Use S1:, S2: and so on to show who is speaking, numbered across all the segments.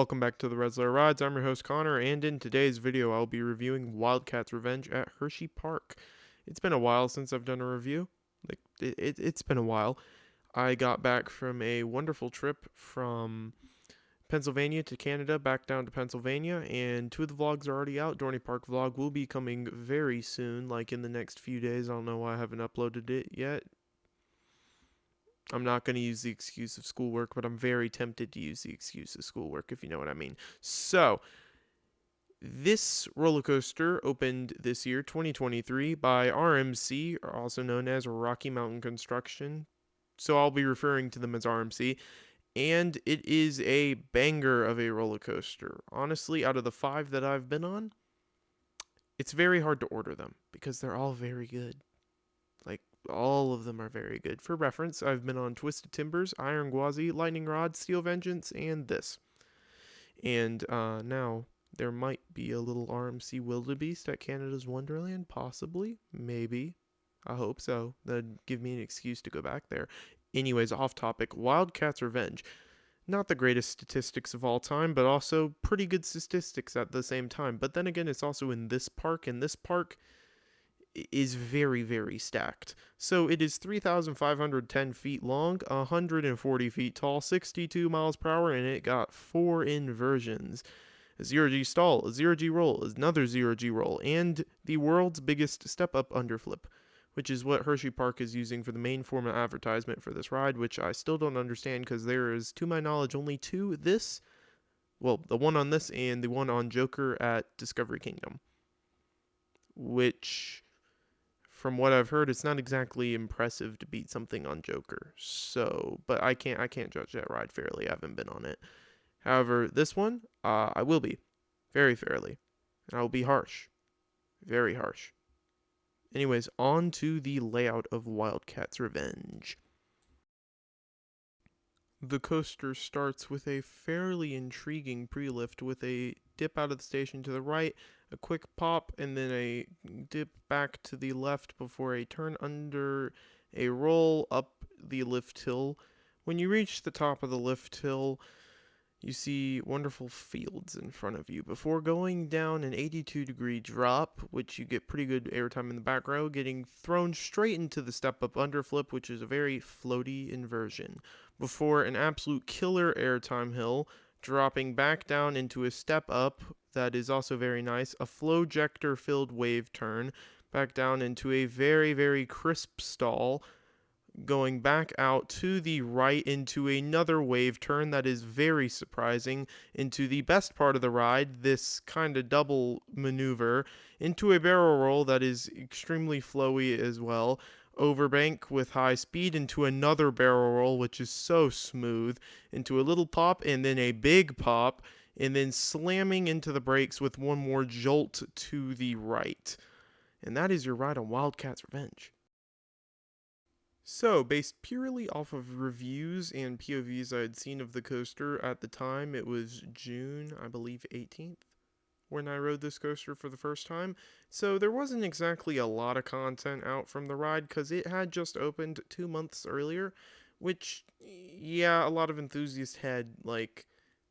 S1: welcome back to the Red Rides. I'm your host Connor, and in today's video I'll be reviewing Wildcat's Revenge at Hersheypark. It's been a while since I've done a review. It's been a while. I got back from a wonderful trip from Pennsylvania to Canada, back down to Pennsylvania, and two of the vlogs are already out. Dorney Park vlog will be coming very soon, like in the next few days. I don't know why I haven't uploaded it yet. I'm not going to use the excuse of schoolwork, but I'm very tempted to use the excuse of schoolwork, if you know what I mean. So, this roller coaster opened this year, 2023, by RMC, also known as Rocky Mountain Construction. So, I'll be referring to them as RMC. And it is a banger of a roller coaster. Honestly, out of the 5 that I've been on, it's very hard to order them because they're all very good. Like, all of them are very good. For reference, I've been on Twisted Timbers, Iron Gwazi, Lightning Rod, Steel Vengeance, and this. And now, there might be a little RMC Wildebeest at Canada's Wonderland, possibly, maybe. I hope so. That'd give me an excuse to go back there. Anyways, off topic, Wildcat's Revenge. Not the greatest statistics of all time, but also pretty good statistics at the same time. But then again, it's also in this park, and this park is very, very stacked. So it is 3,510 feet long, 140 feet tall, 62 miles per hour, and it got 4 inversions. A 0G stall, a 0G roll, another 0G roll, and the world's biggest step-up underflip, which is what Hersheypark is using for the main form of advertisement for this ride, which I still don't understand because there is, to my knowledge, only 2 this, well, the one on this and the one on Joker at Discovery Kingdom, which, from what I've heard, it's not exactly impressive to beat something on Joker. So, but I can't judge that ride fairly. I haven't been on it. However, this one, I will be very fairly. I will be harsh, very harsh. Anyways, on to the layout of Wildcat's Revenge. The coaster starts with a fairly intriguing pre-lift with a dip out of the station to the right, a quick pop, and then a dip back to the left before a turn under a roll up the lift hill. When you reach the top of the lift hill, you see wonderful fields in front of you before going down an 82-degree drop, which you get pretty good airtime in the back row, getting thrown straight into the step-up underflip, which is a very floaty inversion, before an absolute killer airtime hill, dropping back down into a step-up that is also very nice, a flowjector-filled wave turn, back down into a very, very crisp stall, going back out to the right into another wave turn that is very surprising, into the best part of the ride, this kind of double maneuver, into a barrel roll that is extremely flowy as well, overbank with high speed, into another barrel roll which is so smooth, into a little pop and then a big pop, and then slamming into the brakes with one more jolt to the right. And that is your ride on Wildcat's Revenge. So, based purely off of reviews and POVs I had seen of the coaster at the time, it was June, I believe, 18th, when I rode this coaster for the first time. So, there wasn't exactly a lot of content out from the ride because it had just opened 2 months earlier, which, yeah, a lot of enthusiasts had, like,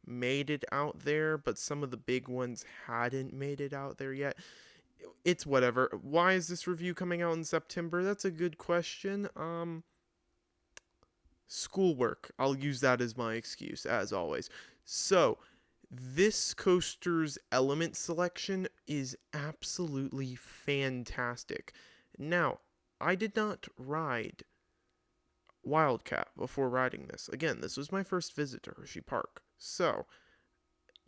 S1: made it out there, but some of the big ones hadn't made it out there yet. It's whatever. Why is this review coming out in September? That's a good question. Schoolwork. I'll use that as my excuse, as always. So, this coaster's element selection is absolutely fantastic. Now, I did not ride Wildcat before riding this. Again, this was my first visit to Hersheypark. So,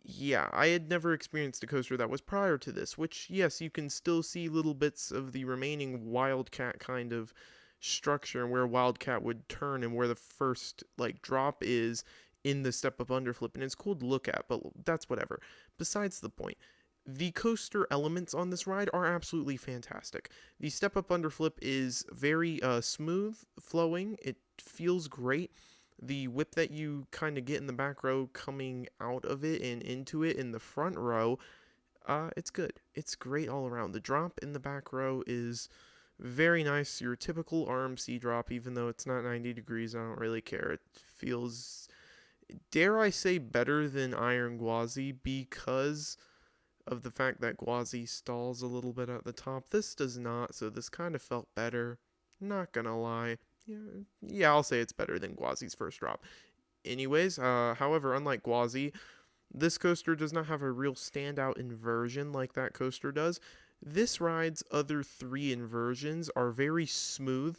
S1: yeah, I had never experienced a coaster that was prior to this, which, yes, you can still see little bits of the remaining Wildcat kind of structure and where Wildcat would turn and where the first, like, drop is in the step-up underflip, and it's cool to look at, but that's whatever. Besides the point, the coaster elements on this ride are absolutely fantastic. The step-up underflip is very smooth, flowing, it feels great. The whip that you kind of get in the back row coming out of it and into it in the front row, it's good. It's great all around. The drop in the back row is very nice. Your typical RMC drop, even though it's not 90 degrees, I don't really care. It feels dare I say, better than Iron Gwazi because of the fact that Gwazi stalls a little bit at the top. This does not, so this kind of felt better. Not gonna lie. Yeah, I'll say it's better than Gwazi's first drop. Anyways, however, unlike Gwazi, this coaster does not have a real standout inversion like that coaster does. This ride's other three inversions are very smooth,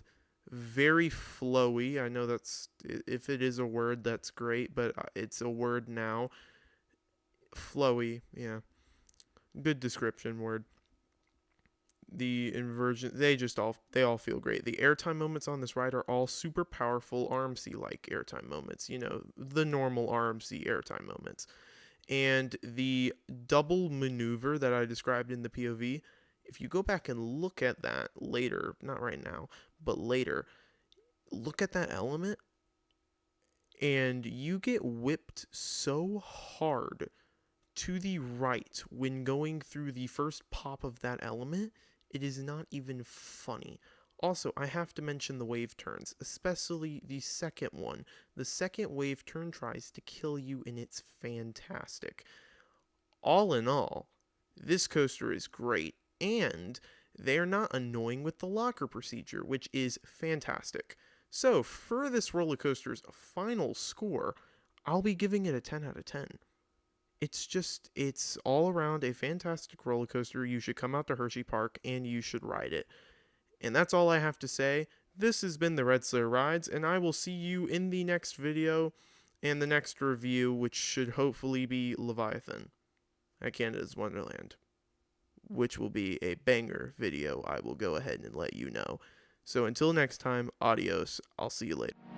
S1: very flowy. I know that's, if it is a word, that's great, but it's a word now. Flowy, yeah. Good description word. The inversion, they all feel great. The airtime moments on this ride are all super powerful RMC like airtime moments, the normal RMC airtime moments. And the double maneuver that I described in the POV, if you go back and look at that later, not right now, but later, look at that element and you get whipped so hard to the right when going through the first pop of that element, it is not even funny. Also, I have to mention the wave turns, especially the second one. The second wave turn tries to kill you, and it's fantastic. All in all, this coaster is great, and they are not annoying with the locker procedure, which is fantastic. So, for this roller coaster's final score, I'll be giving it a 10 out of 10. It's all around a fantastic roller coaster. You should come out to Hersheypark and you should ride it. And that's all I have to say. This has been the Red Slayer Rides, and I will see you in the next video and the next review, which should hopefully be Leviathan at Canada's Wonderland, which will be a banger video. I will go ahead and let you know. So until next time, adios. I'll see you later.